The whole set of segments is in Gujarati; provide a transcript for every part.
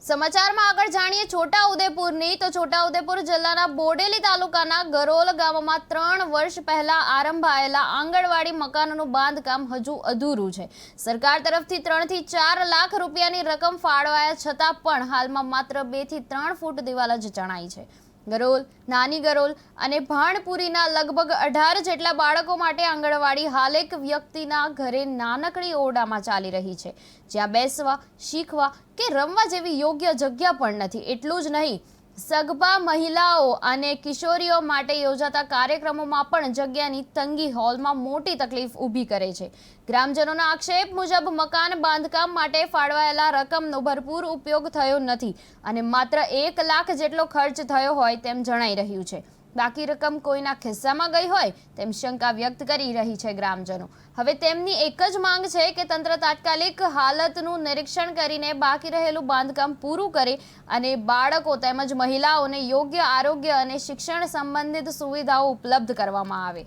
સમાચારમાં આગળ જાણીએ છોટાઉદેપુરની તો છોટાઉદેપુર જિલ્લાના બોડેલી તાલુકાના ગરોલ ગામમાં 3 વર્ષ પહેલા આરંભાયેલા આંગણવાડી મકાનોનું બાંધકામ હજુ અધૂરું છે। સરકાર તરફથી 3 થી 4 લાખ રૂપિયાની રકમ ફાળવાયા છતાં પણ હાલમાં માત્ર 2 થી 3 ફૂટ દિવાલ જ ચણાઈ છે। ગરોલ, નાની ગરોલ અને ભાણપુરીના લગભગ 18 જેટલા બાળકો માટે આંગણવાડી હાલ એક વ્યક્તિના ઘરે નાનકડી ઓરડામાં ચાલી રહી છે, જ્યાં બેસવા, શીખવા કે રમવા જેવી યોગ્ય જગ્યા પણ નથી। એટલું જ નહીં, સગર્ભા મહિલાઓ અને કિશોરીઓ માટે યોજાતા કાર્યક્રમોમાં પણ જગ્યાની તંગી હોલમાં મોટી તકલીફ ઊભી કરે છે। ગ્રામજનોના આક્ષેપ મુજબ મકાન બાંધકામ માટે ફાળવાયેલા રકમનો ભરપૂર ઉપયોગ થયો નથી અને માત્ર 1 લાખ જેટલો ખર્ચ થયો હોય તેમ જણાઈ રહ્યું છે। બાકી રકમ કોઈના ખિસ્સામાં ગઈ હોય તેમ શંકા વ્યક્ત કરી રહી છે ગ્રામજનો। હવે તેમની એક જ માંગ છે કે તંત્ર તાત્કાલિક હાલતનું નિરીક્ષણ કરીને બાકી રહેલું બાંધકામ પૂરું કરે અને બાળકો તેમજ મહિલાઓને યોગ્ય આરોગ્ય અને શિક્ષણ સંબંધિત સુવિધાઓ ઉપલબ્ધ કરવામાં આવે।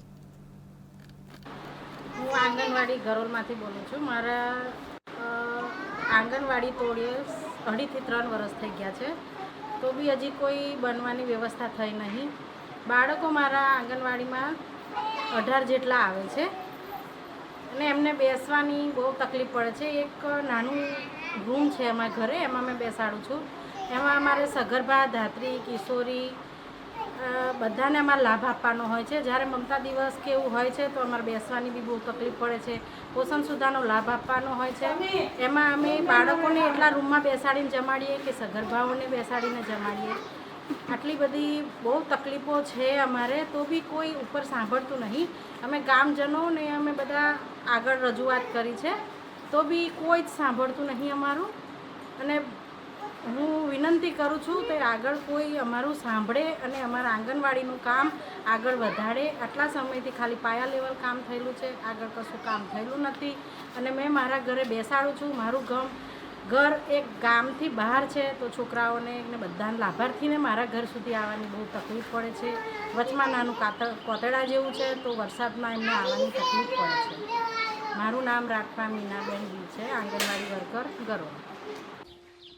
હું આંગણવાડી ગરોલમાંથી બોલું છું। મારા આંગણવાડી તોડીએ 2.5 થી 3 વર્ષ થઈ ગયા છે, તો બી હજી કોઈ બનવાની વ્યવસ્થા થઈ નહીં। બાળકો મારા આંગણવાડીમાં 18 જેટલા આવે છે અને એમને બેસવાની બહુ તકલીફ પડે છે। એક નાનું રૂમ છે અમારા ઘરે, એમાં મેં બેસાડું છું। એમાં અમારે સગર્ભા, ધાત્રી, કિશોરી બધાને અમારે લાભ આપવાનો હોય છે। જ્યારે મમતા દિવસ કે એવું હોય છે તો અમારે બેસવાની બી બહુ તકલીફ પડે છે। પોષણ સુધારનો લાભ આપવાનો હોય છે। એમાં અમે બાળકોને એટલા રૂમમાં બેસાડીને જમાડીએ કે સગર્ભાઓને બેસાડીને જમાડીએ। આટલી બધી બહુ તકલીફો છે અમારે, તો બી કોઈ ઉપર સાંભળતું નહીં। અમે ગામજનોને અમે બધા આગળ રજૂઆત કરી છે, તો બી કોઈ જ સાંભળતું નહીં અમારું। અને હું વિનંતી કરું છું કે આગળ કોઈ અમારું સાંભળે અને અમારા આંગણવાડીનું કામ આગળ વધારે। આટલા સમયથી ખાલી પાયા લેવલ કામ થયેલું છે, આગળ કશું કામ થયેલું નથી। અને મેં મારા ઘરે બેસાડું છું। મારું ઘર એક ગામથી બહાર છે, તો છોકરાઓને ને બધાને લાભાર્થીને મારા ઘર સુધી આવવાની બહુ તકલીફ પડે છે। વચમાં નાનું કોતરડા જેવું છે, તો વરસાદમાં એમને આવવાની તકલીફ પડે છે। મારું નામ રાઠવા મીનાબેન બી છે, આંગણવાડી વર્કર ગરોલ।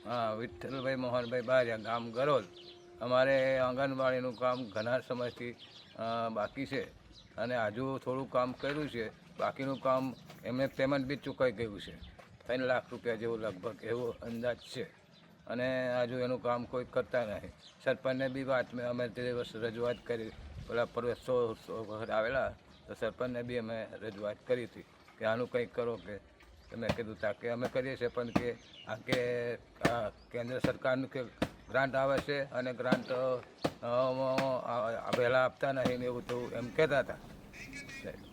हाँ, विठ्ठलभाई मोहनभाई बारिया, गाम गरोल। અમારે આંગણવાડીનું કામ ઘણા સમયથી બાકી છે અને હજુ થોડું કામ કર્યું છે। બાકીનું કામ એમને પેમેન્ટ બી ચૂકાઈ ગયું છે, 3 લાખ રૂપિયા જેવું લગભગ એવો અંદાજ છે અને હજુ એનું કામ કોઈ કરતા નહીં। સરપંચને બી વાત અમે તે વર્ષ રજૂઆત કરી, પેલા પરવેશો વખત આવેલા તો સરપંચને બી અમે રજૂઆત કરી હતી કે આનું કંઈક કરો કે તમે કીધું તા કે અમે કરીએ છીએ, પણ કે આ કે કેન્દ્ર સરકારનું કે ગ્રાન્ટ આવે છે અને ગ્રાન્ટ વહેલા આપતા નહીં ને એવું તો એમ કહેતા હતા સાહેબ।